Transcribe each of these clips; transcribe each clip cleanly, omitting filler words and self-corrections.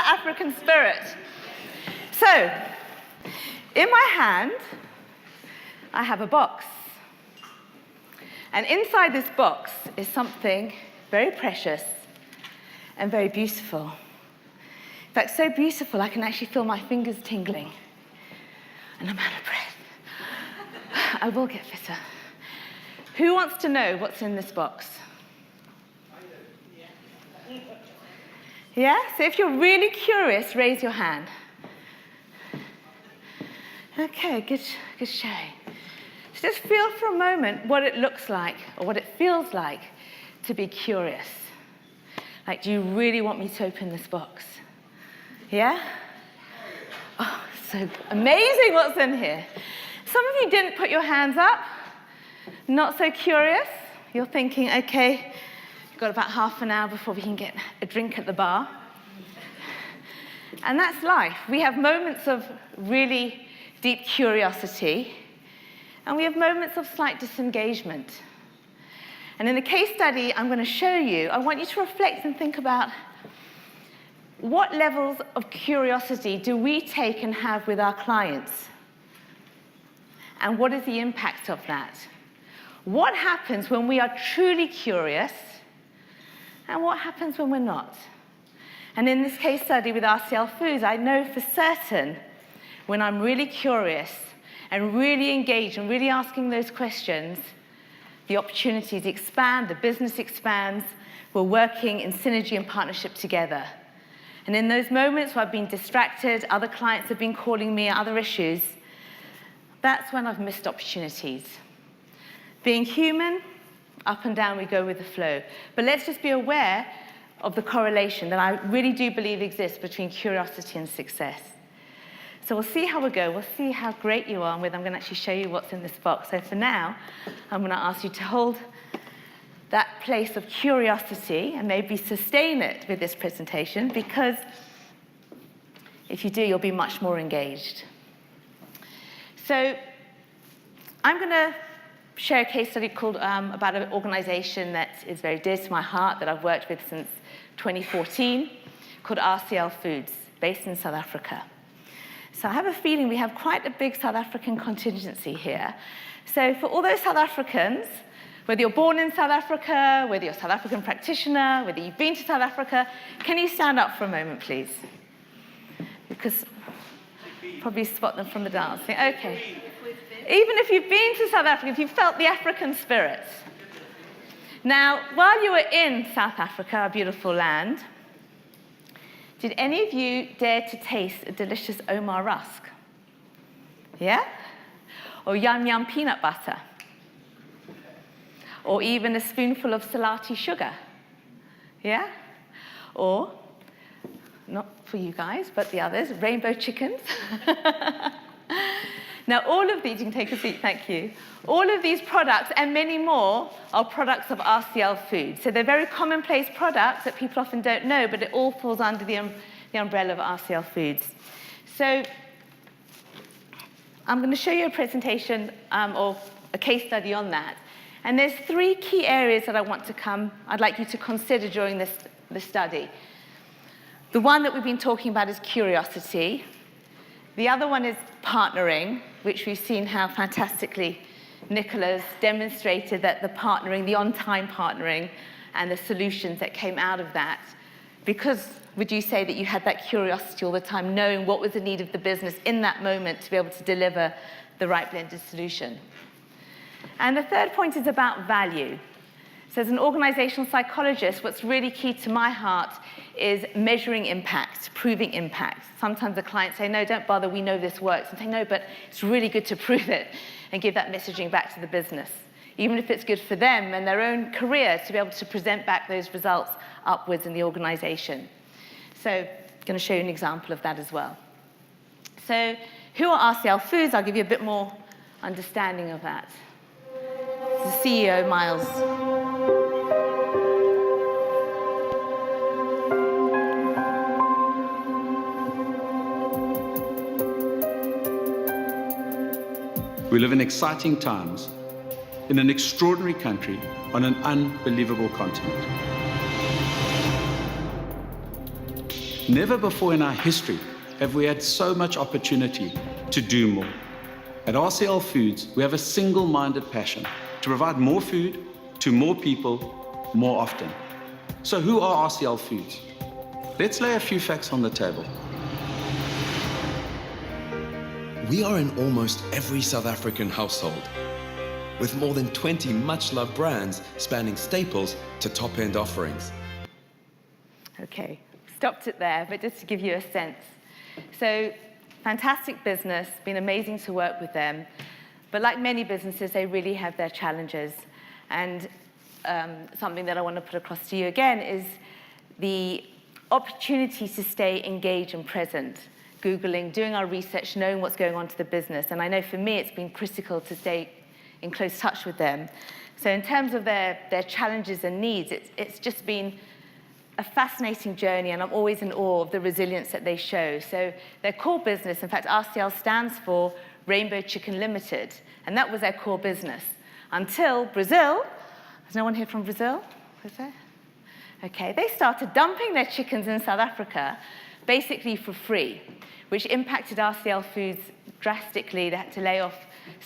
African spirit. So, in my hand, I have a box. And inside this box is something very precious and very beautiful. In fact, so beautiful I can actually feel my fingers tingling. And I'm out of breath. I will get fitter. Who wants to know what's in this box? Yeah? So if you're really curious, raise your hand. Okay, good showing. So just feel for a moment what it looks like, or what it feels like, to be curious. Like, do you really want me to open this box? Yeah? Oh, so amazing what's in here. Some of you didn't put your hands up. Not so curious. You're thinking, okay, we've got about half an hour before we can get a drink at the bar. And that's life. We have moments of really deep curiosity, and we have moments of slight disengagement. And in the case study I'm going to show you, I want you to reflect and think about what levels of curiosity do we take and have with our clients? And what is the impact of that? What happens when we are truly curious, and what happens when we're not? And in this case study with RCL Foods, I know for certain when I'm really curious and really engaged and really asking those questions, the opportunities expand, the business expands, we're working in synergy and partnership together. And in those moments where I've been distracted, other clients have been calling me, other issues, that's when I've missed opportunities. Being human, up and down we go with the flow. But let's just be aware of the correlation that I really do believe exists between curiosity and success. So we'll see how we go. We'll see how great you are. And I'm going to actually show you what's in this box. So for now, I'm going to ask you to hold that place of curiosity and maybe sustain it with this presentation, because if you do, you'll be much more engaged. So I'm going to share a case study called about an organization that is very dear to my heart, that I've worked with since 2014, called RCL Foods, based in South Africa. So I have a feeling we have quite a big South African contingency here. So for all those South Africans, whether you're born in South Africa, whether you're a South African practitioner, whether you've been to South Africa, can you stand up for a moment, please? Because probably spot them from the dance. Okay. Even if you've been to South Africa, if you've felt the African spirit. Now, while you were in South Africa, our beautiful land, did any of you dare to taste a delicious Omar rusk? Yeah? Or yum yum peanut butter? Or even a spoonful of salati sugar? Yeah? Or, not for you guys, but the others, rainbow chickens? Now, all of these, you can take a seat, thank you. All of these products, and many more, are products of RCL Foods. So they're very commonplace products that people often don't know, but it all falls under the umbrella of RCL Foods. So I'm going to show you a presentation or a case study on that. And there's three key areas that I'd like you to consider during this study. The one that we've been talking about is curiosity. The other one is partnering, which we've seen how fantastically Nicola's demonstrated that the partnering, the on-time partnering, and the solutions that came out of that. Because would you say that you had that curiosity all the time, knowing what was the need of the business in that moment to be able to deliver the right blended solution? And the third point is about value. So as an organizational psychologist, what's really key to my heart is measuring impact, proving impact. Sometimes the clients say, no, don't bother, we know this works. And say, no, but it's really good to prove it and give that messaging back to the business. Even if it's good for them and their own career to be able to present back those results upwards in the organization. So I'm going to show you an example of that as well. So who are RCL Foods? I'll give you a bit more understanding of that. The CEO, Miles. We live in exciting times, in an extraordinary country, on an unbelievable continent. Never before in our history have we had so much opportunity to do more. At RCL Foods, we have a single-minded passion to provide more food to more people more often. So who are RCL Foods? Let's lay a few facts on the table. We are in almost every South African household, with more than 20 much-loved brands spanning staples to top-end offerings. Okay, stopped it there, but just to give you a sense. So, fantastic business, been amazing to work with them, but like many businesses, they really have their challenges. And something that I want to put across to you again is the opportunity to stay engaged and present, Googling, doing our research, knowing what's going on to the business. And I know for me, it's been critical to stay in close touch with them. So in terms of their challenges and needs, it's just been a fascinating journey, and I'm always in awe of the resilience that they show. So their core business, in fact, RCL stands for Rainbow Chicken Limited, and that was their core business until Brazil. There's no one here from Brazil? Is there? Okay, they started dumping their chickens in South Africa, basically for free, which impacted RCL Foods drastically. They had to lay off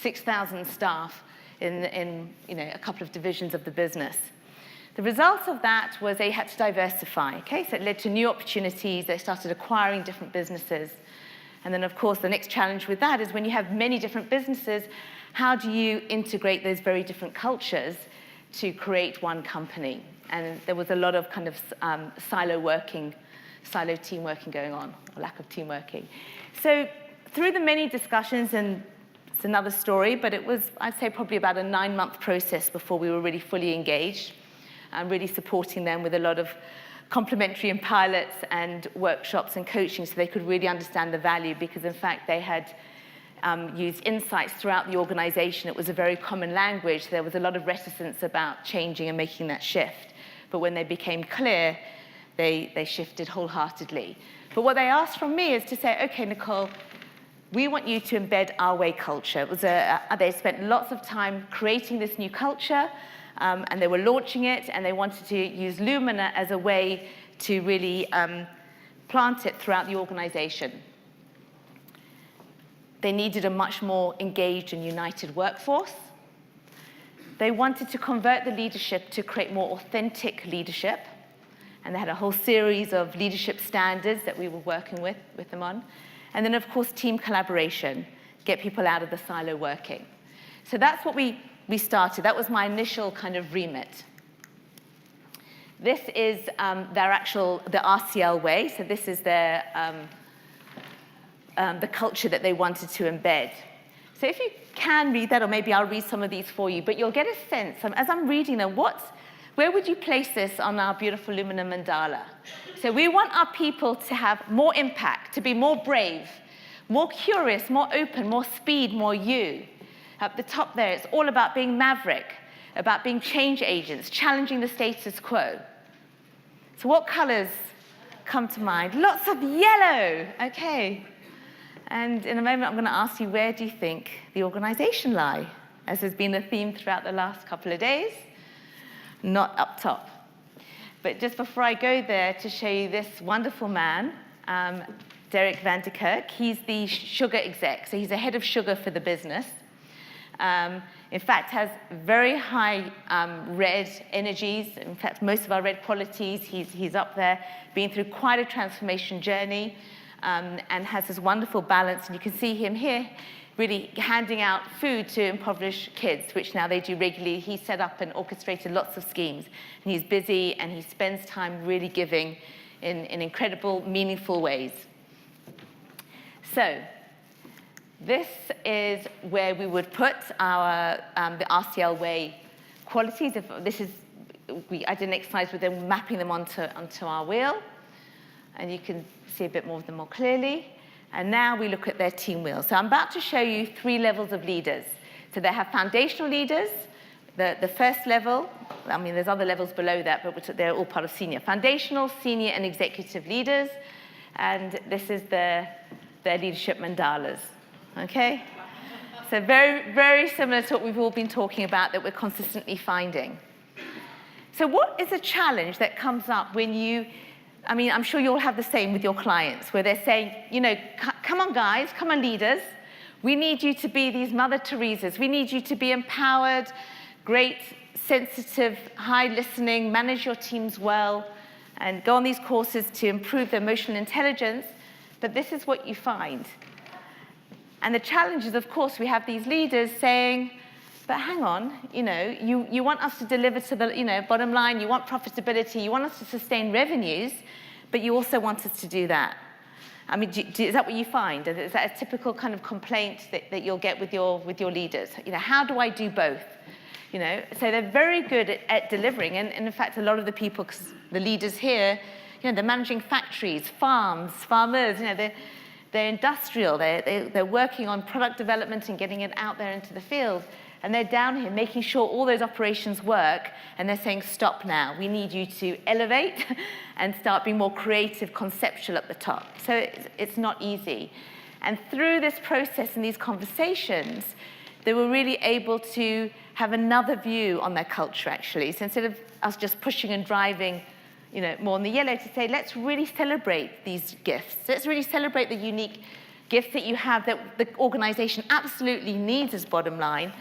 6,000 staff in a couple of divisions of the business. The result of that was they had to diversify, okay? So it led to new opportunities. They started acquiring different businesses. And then, of course, the next challenge with that is when you have many different businesses, how do you integrate those very different cultures to create one company? And there was a lot of kind of silo team working going on, or lack of team working. So through the many discussions, and it's another story, but it was, I'd say, probably about a 9-month process before we were really fully engaged. And really supporting them with a lot of complementary and pilots and workshops and coaching so they could really understand the value, because in fact they had used insights throughout the organization. It was a very common language. There was a lot of reticence about changing and making that shift. But when they became clear, they shifted wholeheartedly. But what they asked from me is to say, okay, Nicole, we want you to embed our way culture. It was they spent lots of time creating this new culture, and they were launching it, and they wanted to use Lumina as a way to really plant it throughout the organization. They needed a much more engaged and united workforce. They wanted to convert the leadership to create more authentic leadership, and they had a whole series of leadership standards that we were working with them on. And then, of course, team collaboration, get people out of the silo working. So that's what we started. That was my initial kind of remit. This is the RCL way. So this is their the culture that they wanted to embed. So if you can read that, or maybe I'll read some of these for you, but you'll get a sense, as I'm reading them, where would you place this on our beautiful Lumina mandala? So we want our people to have more impact, to be more brave, more curious, more open, more speed, more you. At the top there, it's all about being maverick, about being change agents, challenging the status quo. So what colors come to mind? Lots of yellow, okay. And in a moment, I'm going to ask you, where do you think the organization lie? As has been a theme throughout the last couple of days. Not up top. But just before I go there, to show you this wonderful man, Derek van der Kerk. He's the sugar exec, so he's the head of sugar for the business. In fact, has very high red energies. In fact, most of our red qualities, he's up there, been through quite a transformation journey, and has this wonderful balance. And you can see him here really handing out food to impoverished kids, which now they do regularly. He set up and orchestrated lots of schemes. And he's busy, and he spends time really giving in incredible, meaningful ways. So this is where we would put our the RCL way qualities. I did an exercise with them, mapping them onto our wheel, and you can see a bit more of them more clearly. And now we look at their team wheel. So I'm about to show you 3 levels of leaders. So they have foundational leaders, the first level. I mean, there's other levels below that, but they're all part of senior. Foundational, senior, and executive leaders. And this is their leadership mandalas. Okay? So very, very similar to what we've all been talking about that we're consistently finding. So what is a challenge that comes up when you I mean, I'm sure you all have the same with your clients, where they're saying, come on guys, come on leaders, we need you to be these Mother Teresas. We need you to be empowered, great, sensitive, high listening, manage your teams well, and go on these courses to improve their emotional intelligence. But this is what you find. And the challenge is, of course, we have these leaders saying, but hang on, you want us to deliver to the bottom line, you want profitability, you want us to sustain revenues, but you also want us to do that. I mean, is that what you find? Is that a typical kind of complaint that you'll get with your leaders? How do I do both? So they're very good at delivering, and in fact, a lot of the people, because the leaders here, they're managing factories, farms, farmers. They're industrial. They're working on product development and getting it out there into the field. And they're down here making sure all those operations work, and they're saying, stop now. We need you to elevate and start being more creative, conceptual at the top. So it's not easy. And through this process and these conversations, they were really able to have another view on their culture, actually. So instead of us just pushing and driving, more on the yellow, to say, let's really celebrate these gifts. Let's really celebrate the unique gifts that you have that the organization absolutely needs as bottom line.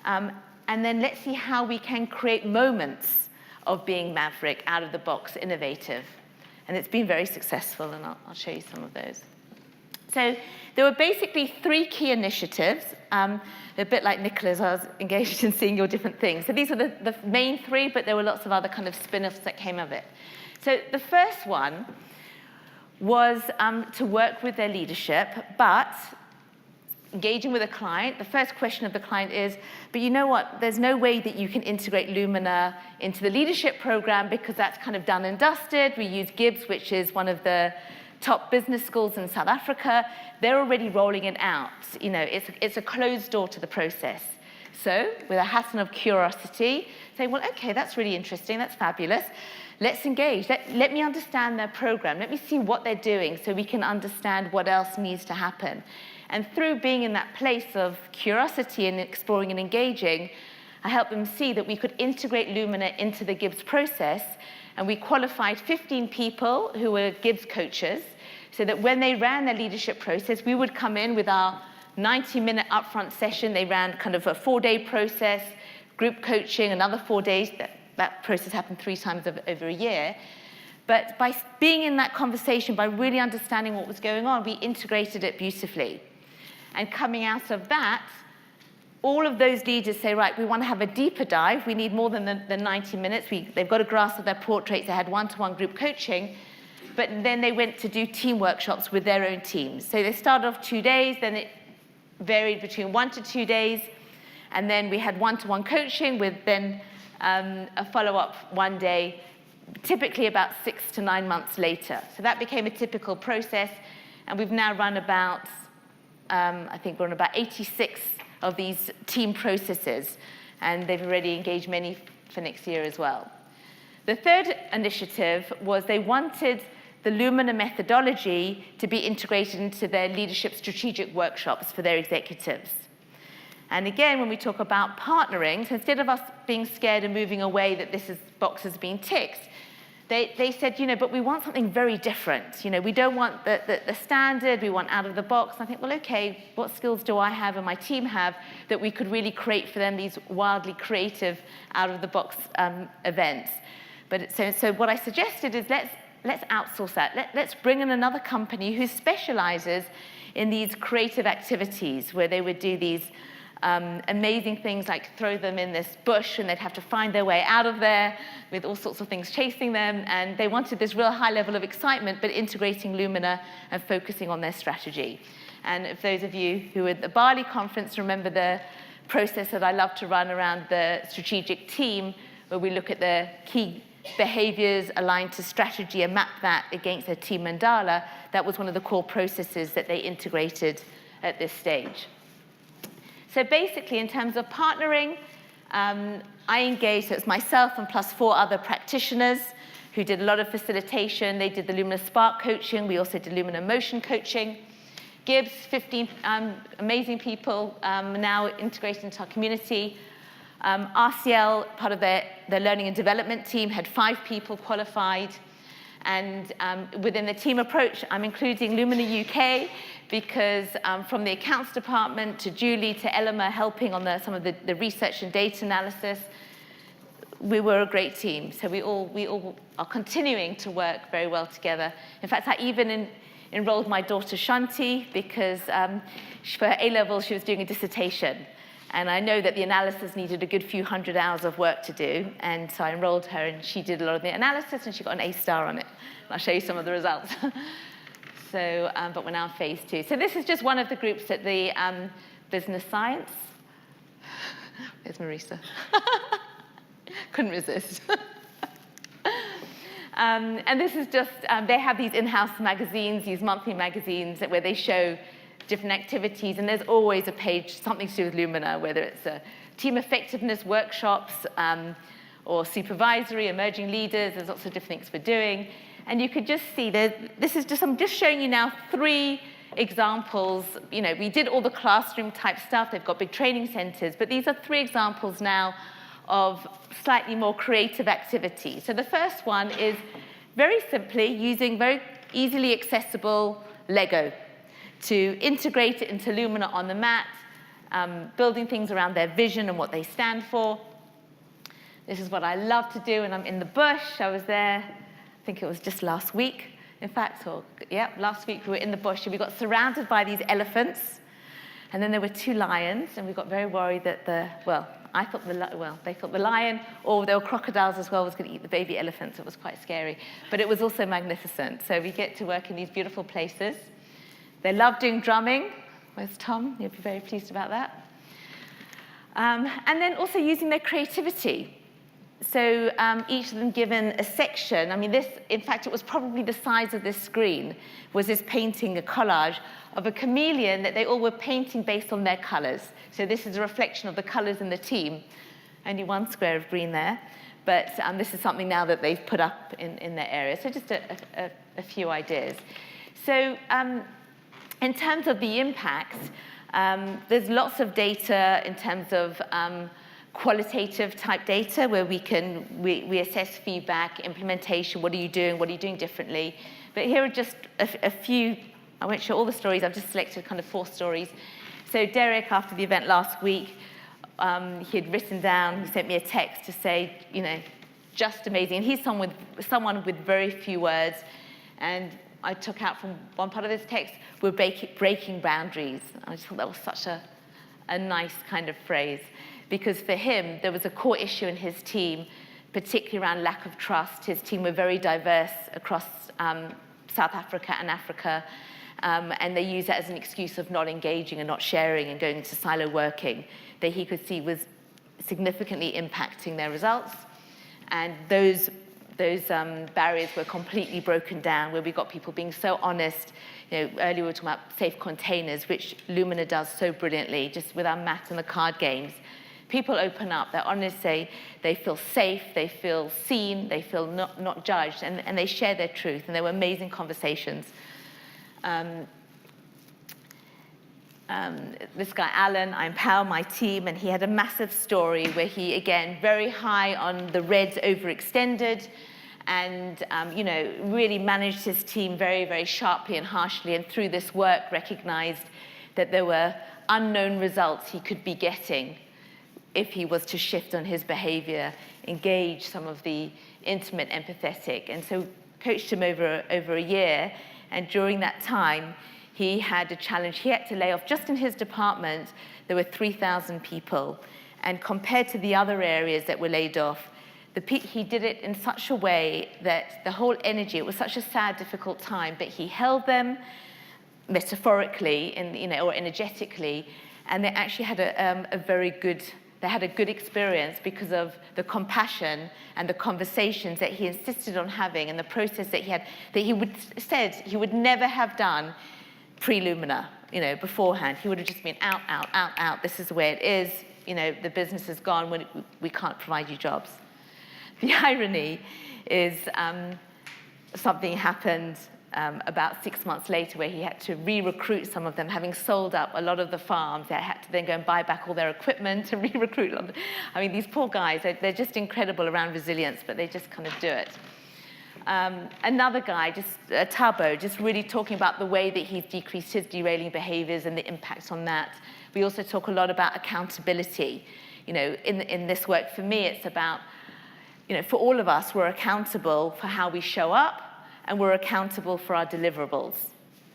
And then let's see how we can create moments of being maverick, out of the box, innovative. And it's been very successful, and I'll show you some of those. So there were basically 3 key initiatives, a bit like Nicola's. I was engaged in seeing your different things. So these are the main 3, but there were lots of other kind of spin-offs that came of it. So the first one was to work with their leadership, but engaging with a client. The first question of the client is, but you know what, there's no way that you can integrate Lumina into the leadership program because that's kind of done and dusted. We use Gibbs, which is one of the top business schools in South Africa. They're already rolling it out. It's a closed door to the process. So with a Hassan of curiosity, saying, well, okay, that's really interesting, that's fabulous. Let's engage. Let me understand their program. Let me see what they're doing so we can understand what else needs to happen. And through being in that place of curiosity and exploring and engaging, I helped them see that we could integrate Lumina into the Gibbs process, and we qualified 15 people who were Gibbs coaches, so that when they ran their leadership process, we would come in with our 90-minute upfront session. They ran kind of a 4-day process, group coaching, another 4 days. That process happened 3 times over a year. But by being in that conversation, by really understanding what was going on, we integrated it beautifully. And coming out of that, all of those leaders say, right, we want to have a deeper dive. We need more than the 90 minutes. They've got a grasp of their portraits. They had one-to-one group coaching. But then they went to do team workshops with their own teams. So they started off 2 days, then it varied between 1 to 2 days. And then we had one-to-one coaching with then a follow-up 1 day, typically about 6 to 9 months later. So that became a typical process. And we've now run about, I think we're on about 86 of these team processes. And they've already engaged many for next year as well. The third initiative was they wanted the Lumina methodology to be integrated into their leadership strategic workshops for their executives. And again, when we talk about partnering, so instead of us being scared and moving away that this box has been ticked, they said, but we want something very different. We don't want the standard, we want out of the box. And I think, well, okay, what skills do I have and my team have that we could really create for them these wildly creative out of the box events? But so what I suggested is let's outsource that. Let's bring in another company who specializes in these creative activities where they would do these amazing things like throw them in this bush and they'd have to find their way out of there with all sorts of things chasing them. And they wanted this real high level of excitement, but integrating Lumina and focusing on their strategy. And if those of you who were at the Bali conference remember the process that I love to run around the strategic team, where we look at the key behaviors aligned to strategy and map that against their team mandala, that was one of the core processes that they integrated at this stage. So basically, in terms of partnering, I engaged, so it's myself and plus 4 other practitioners who did a lot of facilitation. They did the Lumina Spark coaching. We also did Lumina Motion coaching. Gibbs, 15 amazing people now integrated into our community. RCL, part of their learning and development team, had 5 people qualified. And within the team approach, I'm including Lumina UK because from the accounts department to Julie to Elima helping on some of the research and data analysis, we were a great team. So we all are continuing to work very well together. In fact, I even enrolled my daughter Shanti because for her A-level, she was doing a dissertation. And I know that the analysis needed a good few hundred hours of work to do. And so I enrolled her, and she did a lot of the analysis, and she got an A star on it. And I'll show you some of the results. So, but we're now in phase 2. So this is just one of the groups at the business science. There's Marisa. Couldn't resist. And this is just, they have these in-house magazines, these monthly magazines where they show different activities, and there's always a page, something to do with Lumina, whether it's team effectiveness workshops or supervisory, emerging leaders. There's lots of different things we're doing. And you could just see that this is just, I'm just showing you now 3 examples. You know, we did all the classroom type stuff. They've got big training centers, but these are 3 examples now of slightly more creative activities. So the first one is very simply using very easily accessible Lego to integrate it into Lumina on the mat, building things around their vision and what they stand for. This is what I love to do, and I'm in the bush. I was there, I think it was just last week, in fact, last week we were in the bush, and we got surrounded by these elephants, and then there were 2 lions, and we got very worried that they thought the lion, or there were crocodiles as well, was going to eat the baby elephants. It was quite scary, but it was also magnificent. So we get to work in these beautiful places. They love doing drumming. Where's Tom? You'll be very pleased about that. And then also using their creativity. So each of them given a section. I mean, this, in fact, it was probably the size of this screen, was this painting, a collage of a chameleon that they all were painting based on their colors. So this is a reflection of the colors in the team. Only 1 square of green there. But this is something now that they've put up in their area. So just a few ideas. So in terms of the impacts, there's lots of data in terms of qualitative type data where we assess feedback, implementation, what are you doing differently. But here are just a few, I won't show all the stories, I've just selected kind of 4 stories. So Derek, after the event last week, he had written down, he sent me a text to say, you know, just amazing. And he's someone with very few words. And I took out from one part of this text, we're breaking boundaries. I just thought that was such a nice kind of phrase. Because for him, there was a core issue in his team, particularly around lack of trust. His team were very diverse across South Africa and Africa. And they used that as an excuse of not engaging and not sharing and going into silo working that he could see was significantly impacting their results. And those barriers were completely broken down, where we got people being so honest. You know, earlier we were talking about safe containers, which Lumina does so brilliantly, just with our math and the card games. People open up, they're honest, they feel safe, they feel seen, they feel not judged, and they share their truth, and there were amazing conversations. This guy, Alan, I empower my team, and he had a massive story where he, again, very high on the reds overextended, and you know, really managed his team very, very sharply and harshly, and through this work recognized that there were unknown results he could be getting if he was to shift on his behavior, engage some of the intimate, empathetic. And so coached him over a year, and during that time, he had a challenge. He had to lay off, just in his department, there were 3,000 people. And compared to the other areas that were laid off, he did it in such a way that the whole energy, it was such a sad, difficult time, but he held them metaphorically and, you know, or energetically, and they actually had they had a good experience because of the compassion and the conversations that he insisted on having, and the process that he said he would never have done pre-Lumina, you know, beforehand. He would have just been out, out, out, out. This is the way it is. You know, the business is gone. We can't provide you jobs. The irony is something happened about 6 months later where he had to re-recruit some of them, having sold up a lot of the farms. They had to then go and buy back all their equipment and re-recruit them. I mean, these poor guys, they're just incredible around resilience, but they just kind of do it. Another guy, Tabo, just really talking about the way that he's decreased his derailing behaviors and the impacts on that. We also talk a lot about accountability. You know, in this work, for me, it's about, you know, for all of us, we're accountable for how we show up, and we're accountable for our deliverables.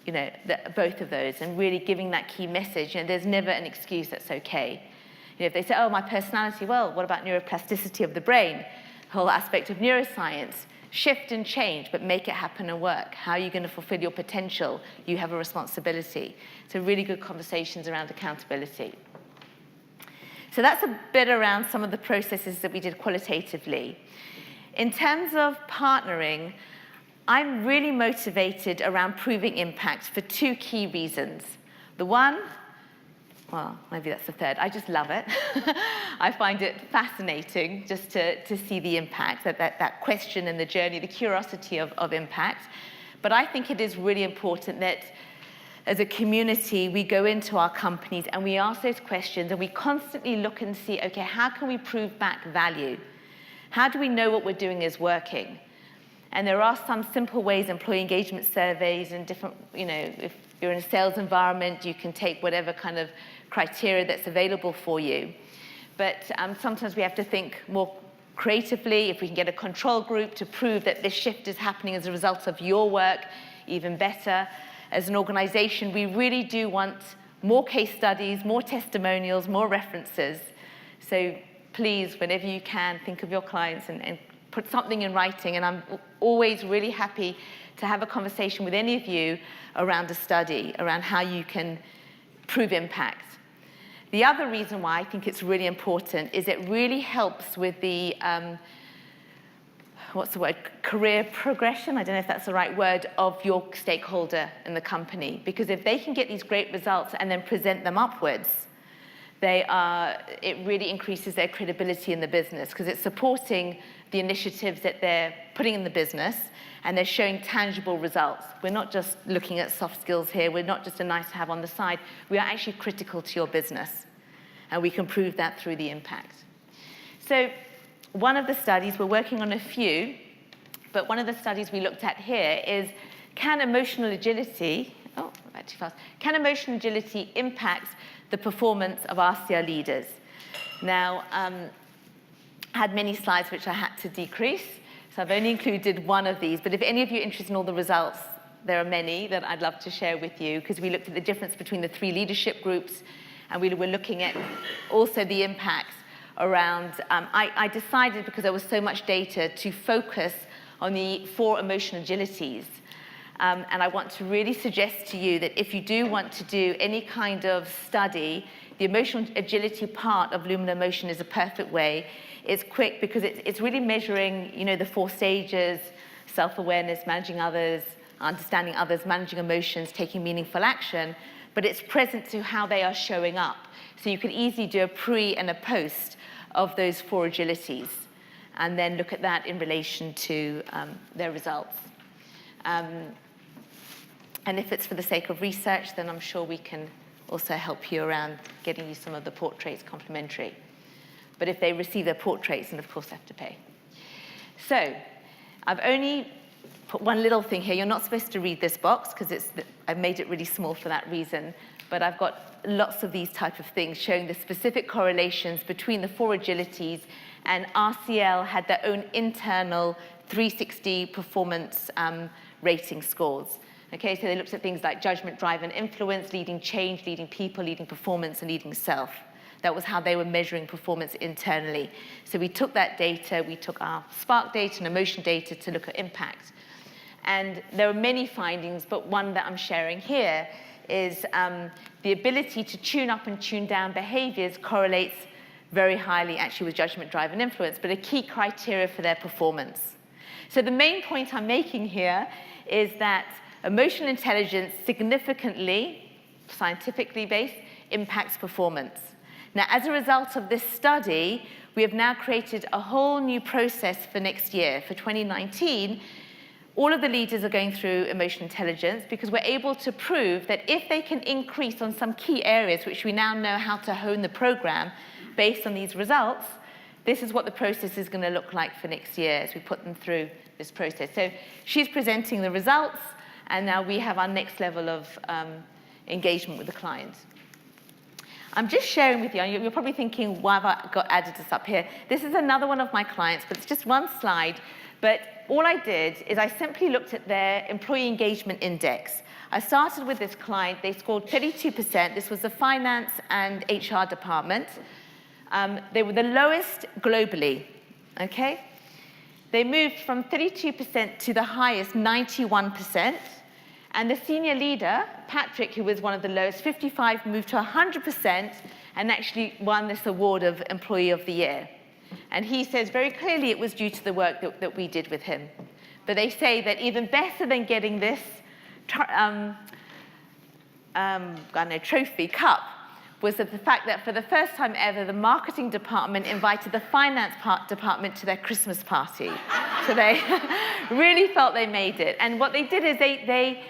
You know, both of those, and really giving that key message. You know, there's never an excuse that's okay. You know, if they say, oh, my personality, well, what about neuroplasticity of the brain? The whole aspect of neuroscience. Shift and change, but make it happen and work. How are you going to fulfill your potential? You have a responsibility. So really good conversations around accountability. So that's a bit around some of the processes that we did qualitatively. In terms of partnering, I'm really motivated around proving impact for two key reasons. The one, well, maybe that's the third, I just love it. I find it fascinating just to see the impact, that question and the journey, the curiosity of impact. But I think it is really important that as a community, we go into our companies and we ask those questions and we constantly look and see, okay, how can we prove back value? How do we know what we're doing is working? And there are some simple ways, employee engagement surveys and different, you know, if you're in a sales environment, you can take whatever kind of criteria that's available for you. But sometimes we have to think more creatively. If we can get a control group to prove that this shift is happening as a result of your work, even better. As an organization, we really do want more case studies, more testimonials, more references. So please, whenever you can, think of your clients and put something in writing. And I'm always really happy to have a conversation with any of you around a study, around how you can prove impact. The other reason why I think it's really important is it really helps with the, career progression, I don't know if that's the right word, of your stakeholder in the company. Because if they can get these great results and then present them upwards, it really increases their credibility in the business, because it's supporting the initiatives that they're putting in the business, and they're showing tangible results. We're not just looking at soft skills here. We're not just a nice to have on the side. We are actually critical to your business, and we can prove that through the impact. So one of the studies, we're working on a few, but one of the studies we looked at here is, can emotional agility, can emotional agility impact the performance of RCL leaders? Now, I had many slides which I had to decrease, so I've only included one of these, but if any of you are interested in all the results, there are many that I'd love to share with you, because we looked at the difference between the 3 leadership groups, and we were looking at also the impacts around, I decided, because there was so much data, to focus on the 4 emotional agilities. And I want to really suggest to you that if you do want to do any kind of study, the emotional agility part of Lumina Emotion is a perfect way. It's quick because it's really measuring, you know, the 4 stages: self-awareness, managing others, understanding others, managing emotions, taking meaningful action. But it's present to how they are showing up. So you can easily do a pre and a post of those 4 agilities, and then look at that in relation to their results. And if it's for the sake of research, then I'm sure we can also help you around getting you some of the portraits complimentary. But if they receive their portraits, then of course they have to pay. So I've only put one little thing here. You're not supposed to read this box, because I've made it really small for that reason. But I've got lots of these type of things showing the specific correlations between the 4 agilities, and RCL had their own internal 360 performance rating scores. Okay, so they looked at things like judgment, drive, and influence, leading change, leading people, leading performance, and leading self. That was how they were measuring performance internally. So we took that data, we took our Spark data and emotion data to look at impact. And there are many findings, but one that I'm sharing here is the ability to tune up and tune down behaviors correlates very highly actually with judgment, drive, and influence, but a key criteria for their performance. So the main point I'm making here is that emotional intelligence significantly, scientifically based, impacts performance. Now, as a result of this study, we have now created a whole new process for next year. For 2019, all of the leaders are going through emotional intelligence, because we're able to prove that if they can increase on some key areas, which we now know how to hone the program based on these results, this is what the process is going to look like for next year as we put them through this process. So she's presenting the results, and now we have our next level of engagement with the client. I'm just sharing with you, and you're probably thinking, why have I added this up here? This is another one of my clients, but it's just one slide. But all I did is I simply looked at their employee engagement index. I started with this client. They scored 32%. This was the finance and HR department. They were the lowest globally, okay? They moved from 32% to the highest, 91%. And the senior leader, Patrick, who was one of the lowest, 55, moved to 100% and actually won this award of Employee of the Year. And he says very clearly it was due to the work that we did with him. But they say that even better than getting this trophy cup was that the fact that for the first time ever, the marketing department invited the finance department to their Christmas party. So they really felt they made it. And what they did is they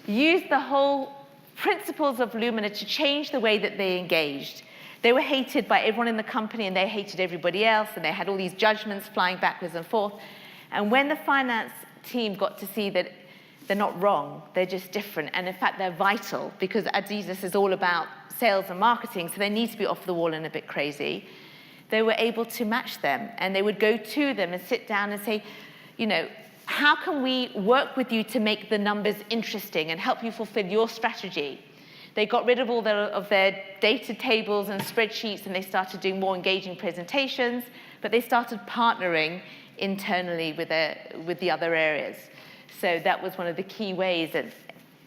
used the whole principles of Lumina to change the way that they engaged. They were hated by everyone in the company, and they hated everybody else, and they had all these judgments flying backwards and forth. And when the finance team got to see that they're not wrong, they're just different, and in fact they're vital, because Adidas is all about sales and marketing, so they need to be off the wall and a bit crazy, they were able to match them. And they would go to them and sit down and say, you know, how can we work with you to make the numbers interesting and help you fulfill your strategy? They got rid of all of their data tables and spreadsheets, and they started doing more engaging presentations, but they started partnering internally with the other areas. So that was one of the key ways that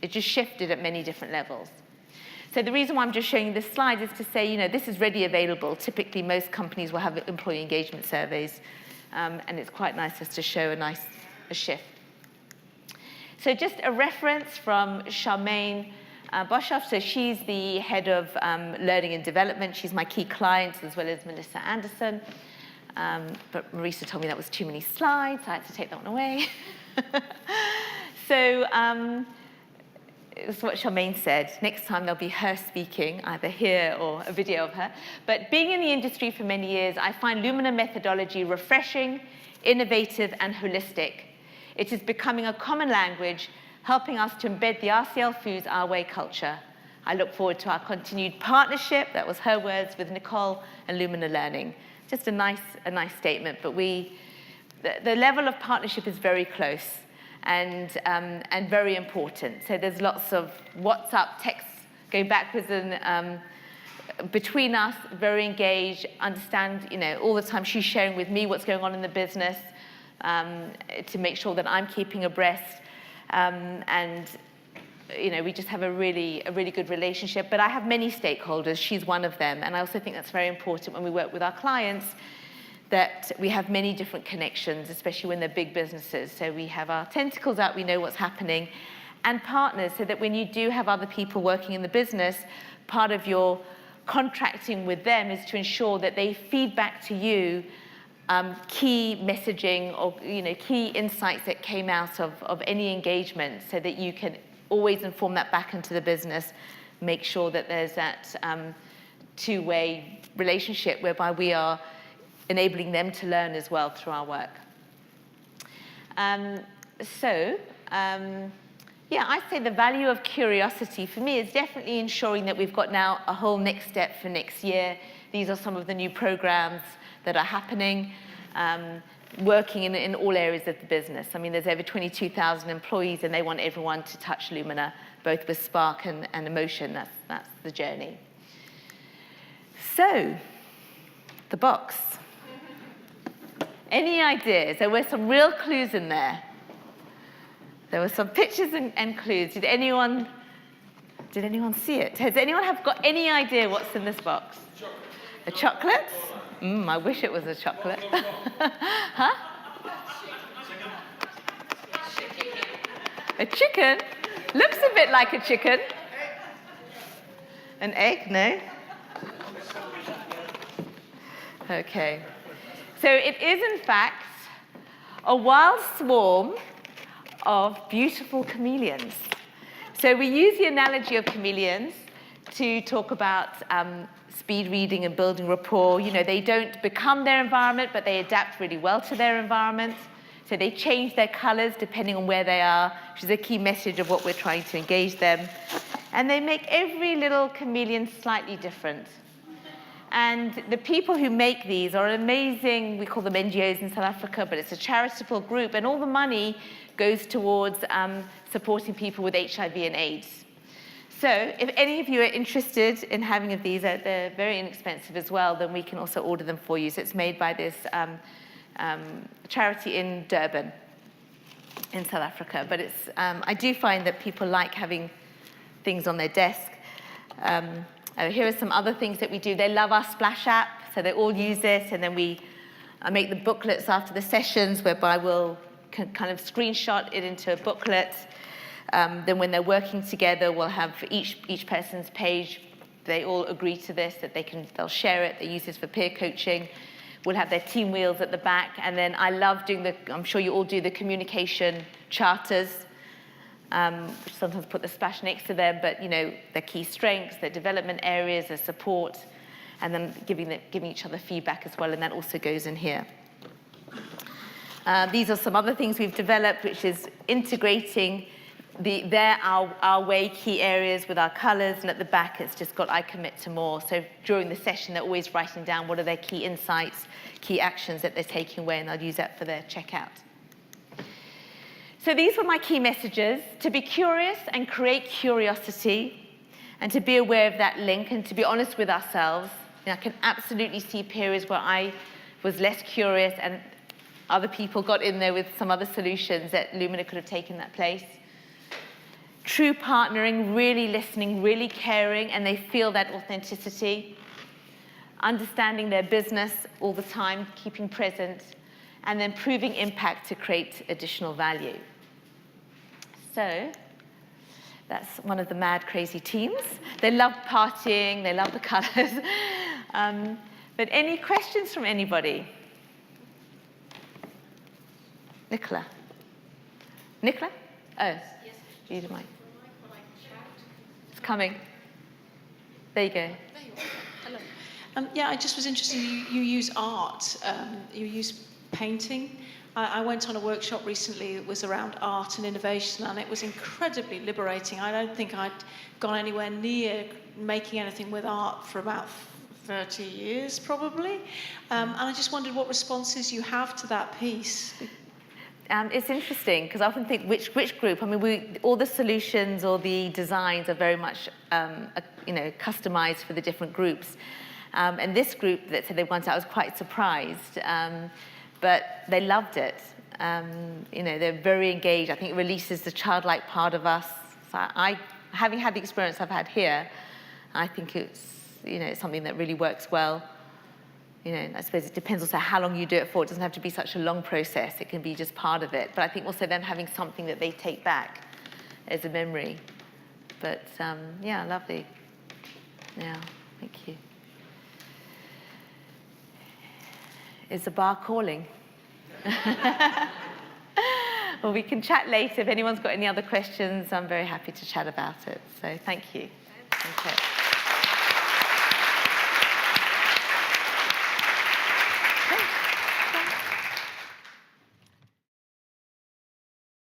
it just shifted at many different levels. So the reason why I'm just showing you this slide is to say, you know, this is ready available. Typically, most companies will have employee engagement surveys, and it's quite nice just to show a shift. So just a reference from Charmaine Boshoff. So she's the head of learning and development. She's my key client, as well as Melissa Anderson. But Marisa told me that was too many slides, so I had to take that one away. So it's what Charmaine said. Next time there'll be her speaking, either here or a video of her. But being in the industry for many years, I find Lumina methodology refreshing, innovative, and holistic. It is becoming a common language, helping us to embed the RCL Foods Our Way culture. I look forward to our continued partnership, that was her words, with Nicole and Lumina Learning. Just a nice statement, but the level of partnership is very close and very important. So there's lots of WhatsApp texts going backwards and between us, very engaged, understand, you know, all the time she's sharing with me what's going on in the business to make sure that I'm keeping abreast. And you know, we just have a really good relationship. But I have many stakeholders. She's one of them. And I also think that's very important when we work with our clients, that we have many different connections, especially when they're big businesses. So we have our tentacles out, we know what's happening, and partners, so that when you do have other people working in the business, part of your contracting with them is to ensure that they feed back to you key messaging or, you know, key insights that came out of any engagement, so that you can always inform that back into the business, make sure that there's that two-way relationship whereby we are enabling them to learn as well through our work. Yeah, I'd say the value of curiosity for me is definitely ensuring that we've got now a whole next step for next year. These are some of the new programs that are happening, working in all areas of the business. I mean, there's over 22,000 employees, and they want everyone to touch Lumina, both with spark and emotion. That's the journey. So, the box. Any ideas? There were some real clues in there. There were some pictures and clues. Did anyone see it? Has anyone got any idea what's in this box? Chocolate. A chocolate? I wish it was a chocolate. Huh? A chicken? Looks a bit like a chicken. An egg? No? Okay. So it is, in fact, a wild swarm of beautiful chameleons. So we use the analogy of chameleons to talk about speed reading and building rapport. You know, they don't become their environment, but they adapt really well to their environment. So they change their colors depending on where they are, which is a key message of what we're trying to engage them. And they make every little chameleon slightly different. And the people who make these are amazing. We call them NGOs in South Africa, but it's a charitable group, and all the money goes towards supporting people with HIV and AIDS. So if any of you are interested in having of these, they're very inexpensive as well, then we can also order them for you. So it's made by this charity in Durban, in South Africa. But it's, I do find that people like having things on their desk. Here are some other things that we do. They love our Splash app, so they all use this, and then I make the booklets after the sessions, whereby we'll kind of screenshot it into a booklet. Then when they're working together, we'll have each person's page. They all agree to this, that they'll share it. They use this for peer coaching. We'll have their team wheels at the back, and then I love doing I'm sure you all do the communication charters, which sometimes put the splash next to them, but you know, their key strengths, their development areas, their support, and then giving each other feedback as well, and that also goes in here. These are some other things we've developed, which is integrating our way key areas with our colors, and at the back it's just got I commit to more. So during the session, they're always writing down what are their key insights, key actions that they're taking away, and they'll use that for their checkout. So these were my key messages: to be curious and create curiosity, and to be aware of that link, and to be honest with ourselves. You know, I can absolutely see periods where I was less curious and other people got in there with some other solutions that Lumina could have taken that place. True partnering, really listening, really caring, and they feel that authenticity. Understanding their business all the time, keeping present, and then proving impact to create additional value. So that's one of the mad, crazy teams. They love partying, they love the colors. But any questions from anybody? Nicola? Nicola? Oh, yes. You need a mic. It's coming. There you go. There you are. Hello. Yeah, I just was interested. You use art. You use painting. I went on a workshop recently that was around art and innovation, and it was incredibly liberating. I don't think I'd gone anywhere near making anything with art for about 30 years, probably. And I just wondered what responses you have to that piece. It's interesting, because I often think which group. I mean, all the solutions or the designs are very much, customized for the different groups. And this group that said they wanted, I was quite surprised. But they loved it. They're very engaged. I think it releases the childlike part of us. So having had the experience I've had here, I think it's something that really works well. I suppose it depends also how long you do it for. It doesn't have to be such a long process. It can be just part of it. But I think also them having something that they take back as a memory. But yeah, lovely. Yeah, thank you. Is the bar calling? Well, we can chat later. If anyone's got any other questions, I'm very happy to chat about it. So thank you. Okay.